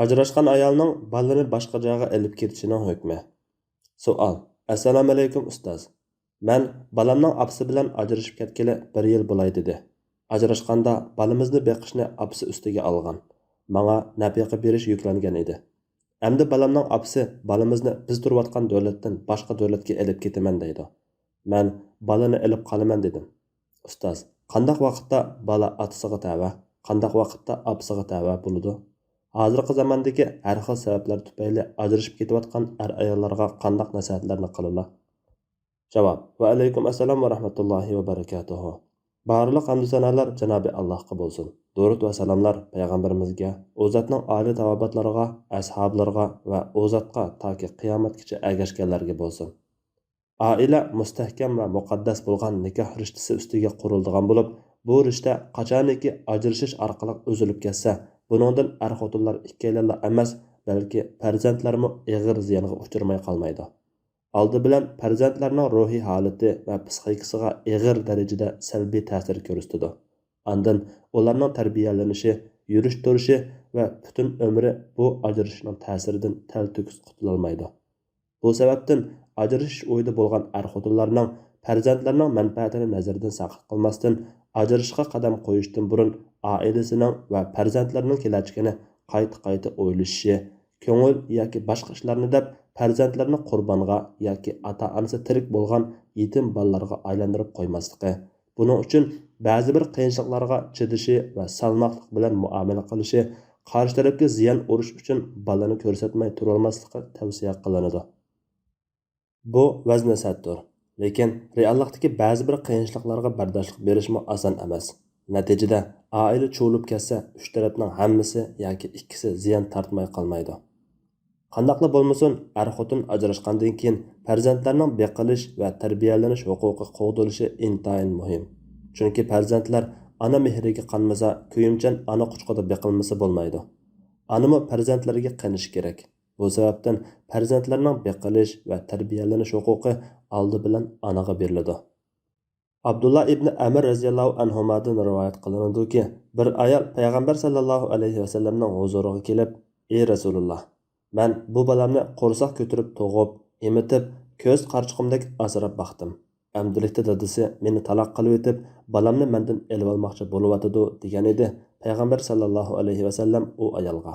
Ajrashgan ayolning balani boshqa joyga olib ketishining hukmi. Savol. Assalomu alaykum ustoz. Men balamning apsi bilan ajrashib ketgili 1 yil bo'lay dedi. Ajrashganda balamizni beqishni apsi ustiga olgan. Menga nafaqa berish yuklangan edi. Endi balamning apsi balamizni biz turayotgan davlatdan boshqa davlatga olib ketaman deydi. Men balani olib qolaman dedim. Ustoz, qanday vaqtda bala atasiga tava, qanday vaqtda apsiga tava bo'ladi? Hozirgi zamondagi har xil sabablar tufayli ajrashib ketayotgan ayollarga qanday nasihatlarni qilinglar? Javob. Va alaykum assalom va rahmatullohi va barakatuhu. Barliq hamd sanolar Janobi Allohga bo'lsin. Durud va salomlar payg'ambarimizga, u zotning oliy tavobatlariga, ashablariga va u zotga toki qiyomatgacha ergashganlarga bo'lsin. Oila mustahkam va muqaddas bo'lgan nikoh rishtasi ustiga qurilgan bo'lib, bu rishta qachoniki ajrashish orqali uzilib ketsa, buningdan xotinlar ikkalala emas, balki farzandlarmi og'ir ziyonga uchramay qolmaydi. Oldi bilan farzandlarning ruhiy holati va psixikasiga og'ir darajada salbiy ta'sir ko'rsatadi. Ondan ularning tarbiyalanishi, yurish turishi va butun umri bu ajrashishning ta'siridan taltukis qutulolmaydi. Bu sababdan ajrashish o'yida bo'lgan xotinlarning farzandlarining manfaatini nazardan saqit qilmasdan ajrashishga qadam qo'yishdan burun oilasining va farzandlarining kelajagini qayta o'ylashi, ko'ngil yoki boshqa ishlarni deb farzandlarini qurbonga yoki ota-onasi tirik bo'lgan yetim bolalarga aylantirib qo'ymasligi. Buning uchun ba'zi bir qiyinchiliklarga chidishi va salmoqlik bilan muomala qilishi, qarshi tarafga ziyon urish uchun bolani ko'rsatmay turolmasligi tavsiya qilinadi. Bu vaznasatdir. Lekin reallikdagi ba'zi bir qiyinchiliklarga bardoshlik berishmi oson emas. Natijada oila cho'lib ketsa, uch tarafning hammasi yoki ikkisi ziyon tortmay qolmaydi. Qandaqla bo'lmasin, xotin ajrashgandan keyin farzandlarning beqilish va tarbiyalanish huquqi qo'g'dilishi intayin muhim. Chunki farzandlar ona mehriga qanmasa, kuyimchan ona quchqida beqilmasa bo'lmaydi. Onami farzandlariga qanish kerak. Bu sababdan farzandlarning beqilish va tarbiyalanish huquqi oldi bilan onaga beriladi. Abdullah ibn Amr radhiyallohu anhudan rivoyat qilinadiki, bir ayol payg'ambar sallallohu alayhi vasallamning huzuriga kelib, "Ey Rasululloh, men bu balamni qo'rsoq ko'tarib tug'ib, emitib, ko'z qarchiqimdek asrab baqdim. Amdilikda dadisi meni taloq qilib etib, balamni mendan elib olmoqchi bo'lyotidi" degan edi payg'ambar sallallohu alayhi vasallam u ayolga.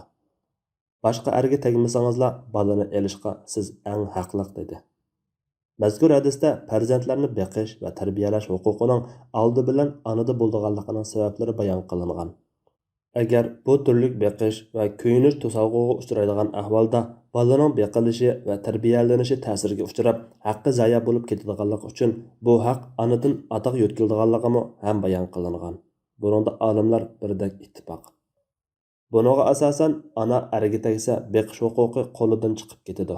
"Boshqa erga tegmasangizlar, balani elishga siz eng haqliq" dedi. Mazkur hadisda farzandlarni beqish va tarbiyalash huquqining oldi bilan onada bo'lganligining sabablari bayon qilingan. Agar bu turlik beqish va kuyinish to'salg'iga uchraydigan ahvolda bolaning beqilishi va tarbiyalanishi ta'siriga uchrab, haqqi zoya bo'lib ketadiganligi uchun bu haq onadan otaga yo'tkildiganligi ham bayon qilingan. Buningda olimlar birdek ittifoq. Buningga asosan ona erga tegsa beqish huquqi qo'lidan chiqib ketadi.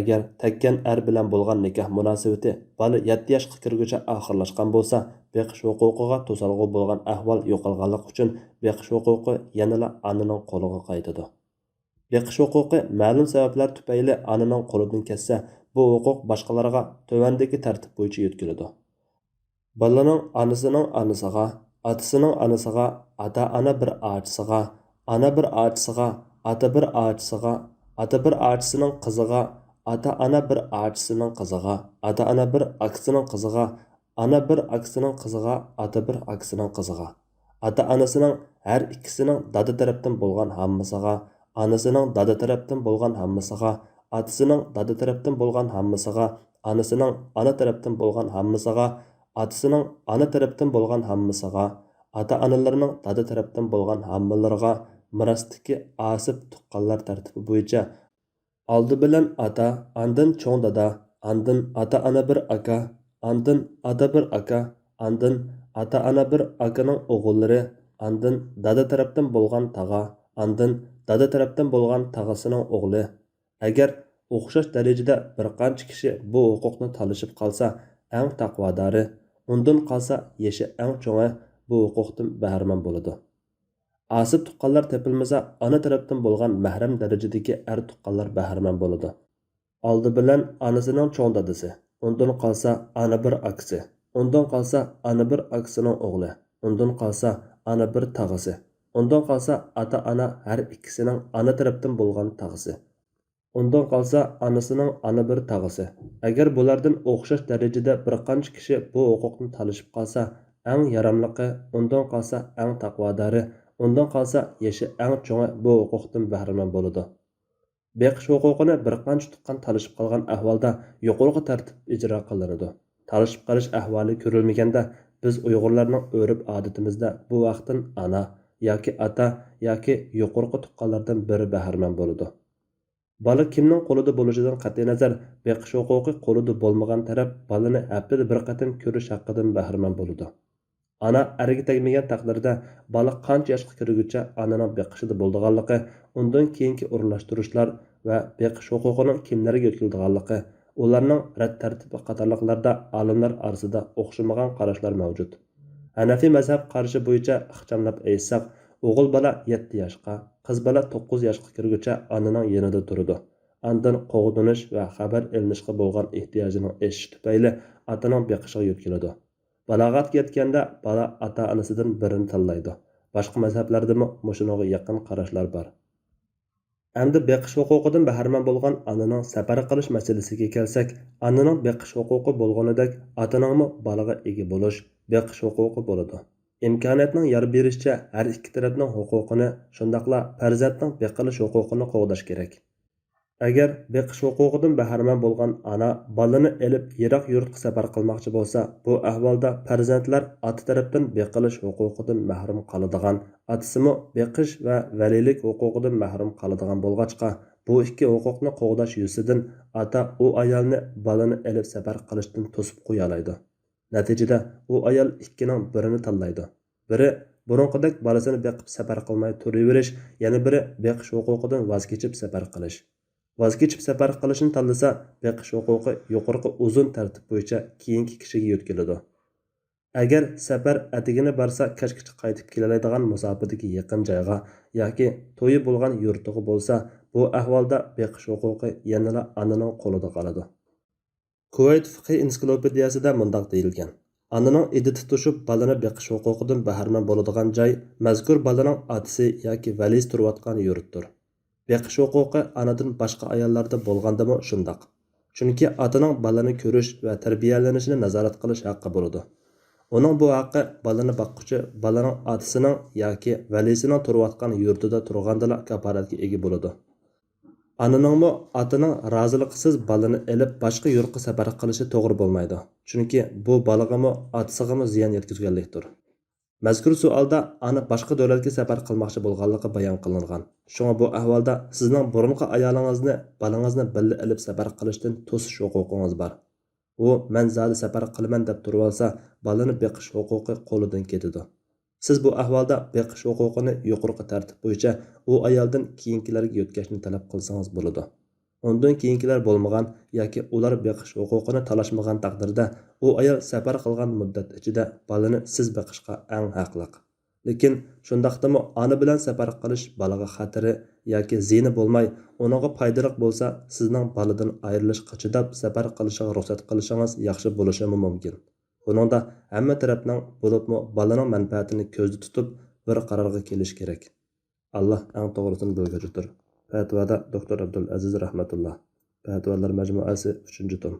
Agar tekkan bilan bo'lgan nikoh munosabati bola 7 yoshga kirguncha oxirlashgan bo'lsa, beqish huquqiga to'salg'i bo'lgan ahvol yo'qolganligi uchun beqish huquqi yanada onaning qo'liga qaytadi. Beqish huquqi ma'lum sabablar tufayli onaning qo'lidan ketsa, bu huquq boshqalarga tövandagi tartib bo'yicha yetkaziladi. Bolaning onasining onasiga, otasining onasiga, ota-ona bir ochisiga, ona bir ochisiga, ota bir ochisiga, ota bir ochisining qiziga, ota-ona bir ochisining qiziga, ota-ona bir akasining qiziga, ona bir akasining qiziga, ota bir akasining qiziga, ota-onasining har ikkisining dada tarafdan bo'lgan hammasiga, onasining dada tarafdan bo'lgan hammasiga, otasining dada tarafdan bo'lgan hammasiga, onasining ona tarafdan bo'lgan hammasiga, otasining ona tarafdan bo'lgan hammasiga, ota-onalarining dada tarafdan bo'lgan hammalariga mirosdagi asib tuqqanlar tartibi bo'yicha oldi bilan ota, ondan cho'ng dada, ondan ota-ona bir aka, ondan ota bir aka, ondan ota-ona bir akaning o'g'illari, ondan dada tarafdan bo'lgan tag'a, ondan dada tarafdan bo'lgan tag'asining o'g'li. Agar o'xshash darajada bir qancha kishi bu huquqni talashib qolsa, eng taqvodori, undan qolsa yeshi eng cho'ngi bu huquqdan bahramand bo'ladi. Asib tuqqanlar tepilmasa, ona tarafdan bo'lgan mahram darajadagi tuqqanlar bahramand bo'ladi. Oldi bilan onasining cho'ng dadasi, undan qolsa ona bir akasi, undan qolsa ona bir akasining o'g'li, undan qolsa ona bir tag'asi, Ondan qalsa ata-ana har ikkisining ana tarafdan bo'lgan tag'isi. Ondan qalsa anasının ana bir tağısı. Agar bulardan o'xshash darajada bir qancha kishi bu huquqni talashib qalsa, eng yaramliqi, ondan qalsa eng taqvodori, ondan qalsa yashi eng cho'ngi bu huquqdan bahramand bo'ladi. Beqish huquqini bir qancha tuqqan talashib qalgan ahvolda yuqorqi tartib ijro qilinadi. Talashib qalish ahvoli ko'rilmaganda biz Uyg'urlarning o'rib odatimizda bu vaqtdan ana yoki ata yoki yuqorqi tuqqanlardan biri bahramand bo'ladi. Bola kimning qo'lida bo'lishidan qat'iy nazar, beqish huquqi qo'lida bo'lmagan taraf bolani haftada bir qatim ko'rish haqqidan bahramand bo'ladi. Ana erga tegmagan taqdirda bola qancha yoshga kirguncha onaning beqishida bo'lganligi, undan keyingi o'rinlashtirishlar va beqish huquqining kimlarga o'tkazilganligi, ularning rad tartibi qatorliqlarda olimlar orasida o'xshamagan qarashlar mavjud. Hanafiy mazhab qarashi bo'yicha ixchamlab aytsak, o'g'il bola 7 yoshga, qiz bola 9 yoshga kirguncha onaning yonida turadi. Andan qo'g'dinish va xabar ilinishga bo'lgan ehtiyojining eshishi tufayli otaning beqishiga yo'tkiladi. Balog'atga yetganda bola ota-onasidan birini tanlaydi. Boshqa mazhablarda mushunoga yaqin qarashlar bor. Endi beqish huquqidan bahramand bo'lgan onaning safar qilish masalasiga kelsak, onaning beqish huquqi bo'lganidek, otaning bolaga ega bo'lish, beqish huquqi bo'ladi. İmkoniyatning yor berishicha har ikki tarafning huquqini, shundaqla farzandning beqilish huquqini qo'g'dash kerak. Agar beqish huquqidan bahramand bo'lgan ona bolani elib yiroq yurtga safar qilmoqchi bo'lsa, bu ahvolda farzandlar ota tarafdan beqilish huquqidan mahrum qoladigan, otasimi beqish va valilik huquqidan mahrum qoladigan bo'lg'achqa, bu ikki huquqni qo'g'dash yuzidan ota u ayolni bolani elib safar qilishdan to'sib qo'ya oladi. Natijada u ayol ikkining birini tanlaydi. Biri burunqidek bolasini beqib safar qilmay turaverish, yana biri beqish huquqidan voz kechib safar qilish. Voz kechib safar qilishni tanlasa, beqish huquqi yuqorqi uzun tartib bo'yicha keyingi kishiga yo'tkiladi. Agar safar atigini barsa kechgacha qaytib keladigan musofadagi yaqin joyga yoki to'yi bo'lgan yurtiga bo'lsa, bu ahvolda beqish huquqi yanada onaning qo'lida qoladi. Kuvayt fiqh ensiklopediyasida mundaq deyilgan: Onaning idi tutishib bolani beqish huquqidan bahramand bo'ladigan joy mazkur bolaning otasi yoki valisi turayotgan yurtdir. Beqish huquqi onadan boshqa ayollarda bo'lgandimi shundoq. Chunki otaning bolani ko'rish va tarbiyalanishini nazorat qilish haqqi bo'ladi. Uning bu haqqi bolani boqquchi bolaning otasining yoki valisining turayotgan yurtida turgandala kafolatga ega bo'ladi. Onaningmi otaning roziliqisiz bolani elib boshqa yurtga safar qilishi to'g'ri bo'lmaydi. Chunki bu bolag'imi otasig'imi ziyon yetkazganlikdir. Mazkur savolda ona boshqa davlatga safar qilmoqchi bo'lganligi bayon qilingan. Shunga bu ahvolda sizning burunqi ayolingizni, bolangizni birga elib safar qilishdan to'sish huquqingiz bor. U men zodi safar qilaman deb turib olsa, bolani beqish huquqi qo'lidan ketadi. Siz bu ahvolda beqish huquqini yuqorqi tartib bo'yicha u ayoldan keyingilarga yo'tkashni talab qilsangiz bo'ladi. Ondan keyingilar bo'lmagan yoki ular beqish huquqini talashmagan taqdirda u ayol safar qilgan muddat ichida bolani siz beqishga eng haqliq. Lekin shundaqdimi ona bilan safar qilish bolaga xatiri yoki ziyni bo'lmay, uninga foydali bo'lsa, sizning boladan ayrilishga chidab safar qilishiga ruxsat qilishingiz yaxshi bo'lishi mumkin. Buningda hamma tarafning bo'libmi bolaning manfaatini ko'zda tutib bir qarorga kelish kerak. Alloh eng to'g'risini bilguchidir. Fatvoda Dr. Abdulaziz rahmatulloh. Fatvolar majmuasi 3-tom.